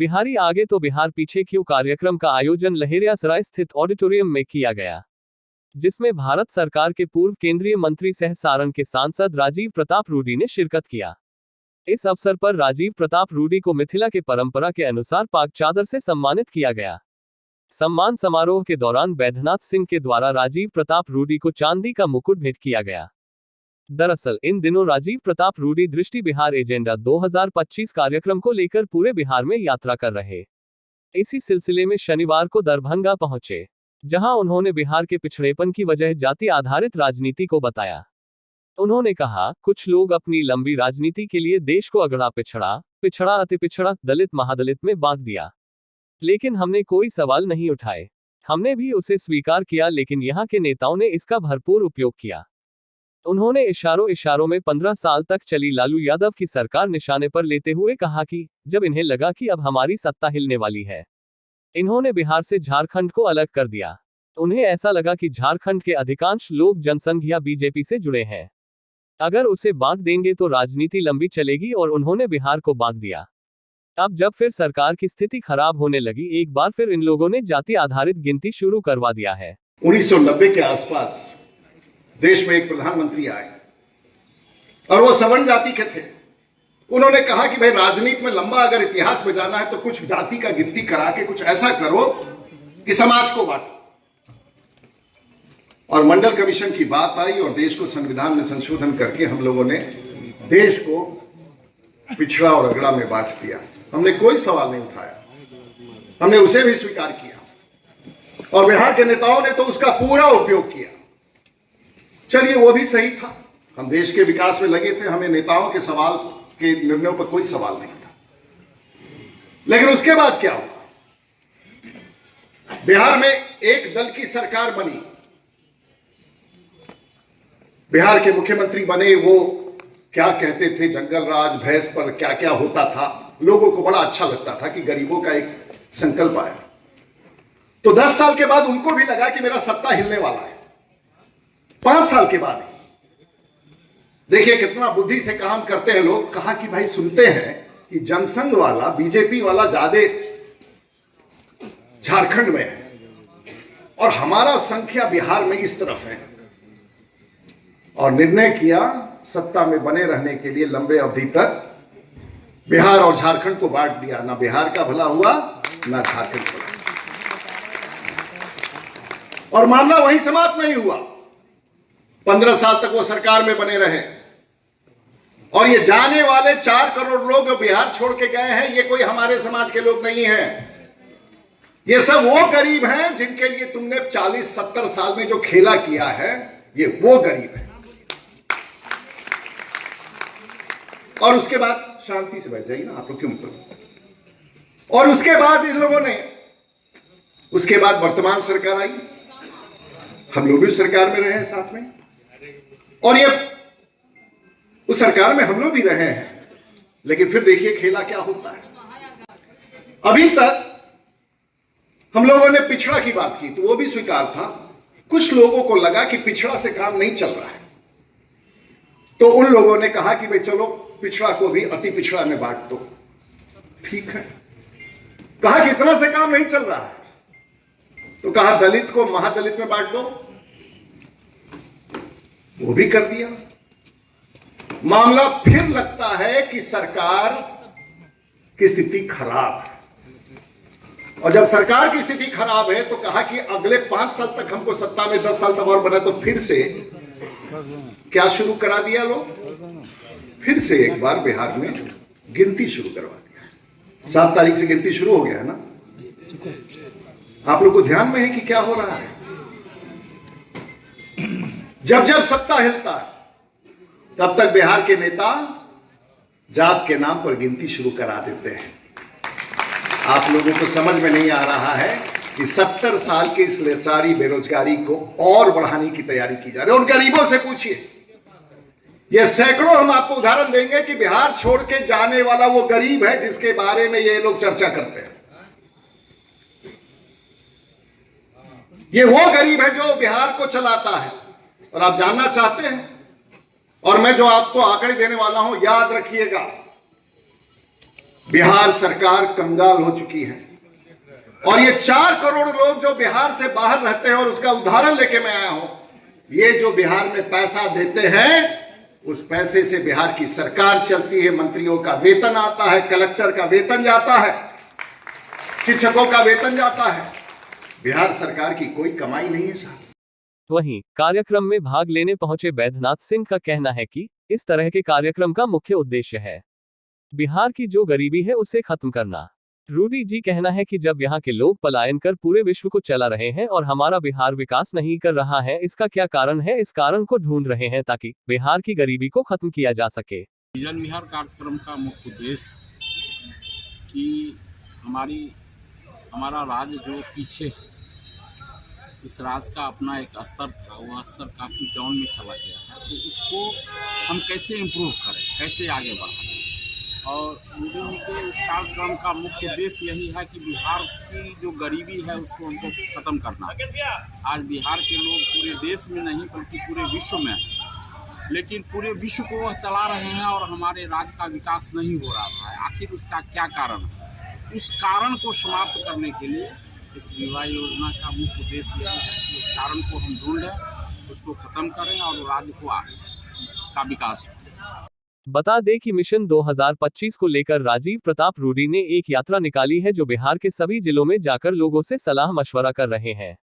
बिहारी आगे तो बिहार पीछे क्यों कार्यक्रम का आयोजन लहेरियासराय स्थित ऑडिटोरियम में किया गया, जिसमें भारत सरकार के पूर्व केंद्रीय मंत्री सह सारण के सांसद राजीव प्रताप रूडी ने शिरकत किया। इस अवसर पर राजीव प्रताप रूडी को मिथिला के परंपरा के अनुसार पाक चादर से सम्मानित किया गया। सम्मान समारोह के दौरान बैद्यनाथ सिंह के द्वारा राजीव प्रताप रूडी को चांदी का मुकुट भेंट किया गया। दरअसल इन दिनों राजीव प्रताप रूडी दृष्टि बिहार एजेंडा 2025 कार्यक्रम को लेकर पूरे बिहार में यात्रा कर रहे। इसी सिलसिले में शनिवार को दरभंगा पहुंचे, जहां उन्होंने बिहार के पिछड़ेपन की वजह जाति आधारित राजनीति को बताया। उन्होंने कहा, कुछ लोग अपनी लंबी राजनीति के लिए देश को अगड़ा पिछड़ा अति पिछड़ा, दलित महादलित में बांट दिया, लेकिन हमने कोई सवाल नहीं उठाए। हमने भी उसे स्वीकार किया, लेकिन यहाँ के नेताओं ने इसका भरपूर उपयोग किया। उन्होंने इशारों में 15 साल तक चली लालू यादव की सरकार निशाने पर लेते हुए कहा कि जब इन्हें लगा कि अब हमारी सत्ता हिलने वाली है, इन्होंने बिहार से झारखंड को अलग कर दिया। उन्हें ऐसा लगा कि झारखंड के अधिकांश लोग जनसंघ या बीजेपी से जुड़े हैं, अगर उसे बांट देंगे तो राजनीति लंबी चलेगी, और उन्होंने बिहार को बांट दिया। अब जब फिर सरकार की स्थिति खराब होने लगी, एक बार फिर इन लोगों ने जाति आधारित गिनती शुरू करवा दिया है। 1990 के आसपास देश में एक प्रधानमंत्री आए और वो सवर्ण जाति के थे। उन्होंने कहा कि भाई राजनीति में लंबा अगर इतिहास में जाना है तो कुछ जाति का गिनती करा के कुछ ऐसा करो कि समाज को बांटो। और मंडल कमीशन की बात आई और देश को संविधान में संशोधन करके हम लोगों ने देश को पिछड़ा और अगड़ा में बांट दिया। हमने कोई सवाल नहीं उठाया, हमने उसे भी स्वीकार किया और बिहार के नेताओं ने तो उसका पूरा उपयोग किया। चलिए, वो भी सही था, हम देश के विकास में लगे थे, हमें नेताओं के सवाल के निर्णयों पर कोई सवाल नहीं था। लेकिन उसके बाद क्या हुआ? बिहार में एक दल की सरकार बनी, बिहार के मुख्यमंत्री बने। वो क्या कहते थे, जंगल राज, भैंस पर क्या क्या होता था, लोगों को बड़ा अच्छा लगता था कि गरीबों का एक संकल्प आया। तो 10 साल के बाद उनको भी लगा कि मेरा सत्ता हिलने वाला है। 5 साल के बाद देखिए कितना बुद्धि से काम करते हैं लोग। कहा कि भाई सुनते हैं कि जनसंघ वाला, बीजेपी वाला ज्यादा झारखंड में है और हमारा संख्या बिहार में इस तरफ है, और निर्णय किया सत्ता में बने रहने के लिए लंबे अवधि तक बिहार और झारखंड को बांट दिया। ना बिहार का भला हुआ, ना झारखंड का। और मामला वहीं समाप्त नहीं हुआ। 15 साल तक वो सरकार में बने रहे और ये जाने वाले 4 करोड़ लोग जो बिहार छोड़ के गए हैं, ये कोई हमारे समाज के लोग नहीं हैं। ये सब वो गरीब हैं जिनके लिए तुमने 40-70 साल में जो खेला किया है, ये वो गरीब है। और उसके बाद शांति से बैठ जाइए ना आप लोग, क्यों मतलब। और उसके बाद इन लोगों ने, उसके बाद वर्तमान सरकार आई, हम लोग भी सरकार में रहे हैं साथ में, और ये उस सरकार में हम लोग भी रहे हैं। लेकिन फिर देखिए खेला क्या होता है। अभी तक हम लोगों ने पिछड़ा की बात की तो वो भी स्वीकार था। कुछ लोगों को लगा कि पिछड़ा से काम नहीं चल रहा है, तो उन लोगों ने कहा कि भाई चलो पिछड़ा को भी अति पिछड़ा में बांट दो। ठीक है, कहा कि इतना से काम नहीं चल रहा है, तो कहा दलित को महादलित में बांट दो, वो भी कर दिया। मामला फिर लगता है कि सरकार की स्थिति खराब है, और जब सरकार की स्थिति खराब है तो कहा कि अगले 5 साल तक हमको सत्ता में 10 साल तक और बना। तो फिर से क्या शुरू करा दिया लोग, फिर से एक बार बिहार में गिनती शुरू करवा दिया। 7 तारीख से गिनती शुरू हो गया है ना। आप लोग को ध्यान में है कि क्या हो रहा है? जब जब सत्ता हिलता है तब तक बिहार के नेता जात के नाम पर गिनती शुरू करा देते हैं। आप लोगों को समझ में नहीं आ रहा है कि 70 साल के इस लाचारी बेरोजगारी को और बढ़ाने की तैयारी की जा रही है। उन गरीबों से पूछिए, ये सैकड़ों हम आपको उदाहरण देंगे कि बिहार छोड़ के जाने वाला वो गरीब है जिसके बारे में ये लोग चर्चा करते हैं। ये वो गरीब है जो बिहार को चलाता है। और आप जानना चाहते हैं, और मैं जो आपको आंकड़े देने वाला हूं, याद रखिएगा, बिहार सरकार कंगाल हो चुकी है। और ये 4 करोड़ लोग जो बिहार से बाहर रहते हैं, और उसका उदाहरण लेके मैं आया हूं, ये जो बिहार में पैसा देते हैं, उस पैसे से बिहार की सरकार चलती है। मंत्रियों का वेतन आता है, कलेक्टर का वेतन जाता है, शिक्षकों का वेतन जाता है। बिहार सरकार की कोई कमाई नहीं है साहब। वहीं कार्यक्रम में भाग लेने पहुंचे बैद्यनाथ सिंह का कहना है कि इस तरह के कार्यक्रम का मुख्य उद्देश्य है बिहार की जो गरीबी है उसे खत्म करना। रूडी जी कहना है कि जब यहाँ के लोग पलायन कर पूरे विश्व को चला रहे हैं और हमारा बिहार विकास नहीं कर रहा है, इसका क्या कारण है, इस कारण को ढूंढ रहे हैं ताकि बिहार की गरीबी को खत्म किया जा सके। विजन बिहार कार्यक्रम का मुख्य उद्देश्य कि हमारा राज्य जो पीछे है, इस राज्य का अपना एक स्तर था, वो स्तर काफ़ी डाउन में चला गया है, तो उसको हम कैसे इम्प्रूव करें, कैसे आगे बढ़ाएं। और रूडी के इस कार्यक्रम का मुख्य उद्देश्य यही है कि बिहार की जो गरीबी है उसको हमको ख़त्म करना। आज बिहार के लोग पूरे देश में नहीं बल्कि पूरे विश्व में हैं, लेकिन पूरे विश्व को वह चला रहे हैं और हमारे राज्य का विकास नहीं हो रहा है। आखिर उसका क्या कारण है? उस कारण को समाप्त करने के लिए इस विवाह योजना का मुख्य उद्देश्य यही है कि उस कारण को हम ढूंढें, उसको ख़त्म करें और राज्य को का विकास हो। बता दें कि मिशन 2025 को लेकर राजीव प्रताप रूडी ने एक यात्रा निकाली है जो बिहार के सभी जिलों में जाकर लोगों से सलाह मशवरा कर रहे हैं।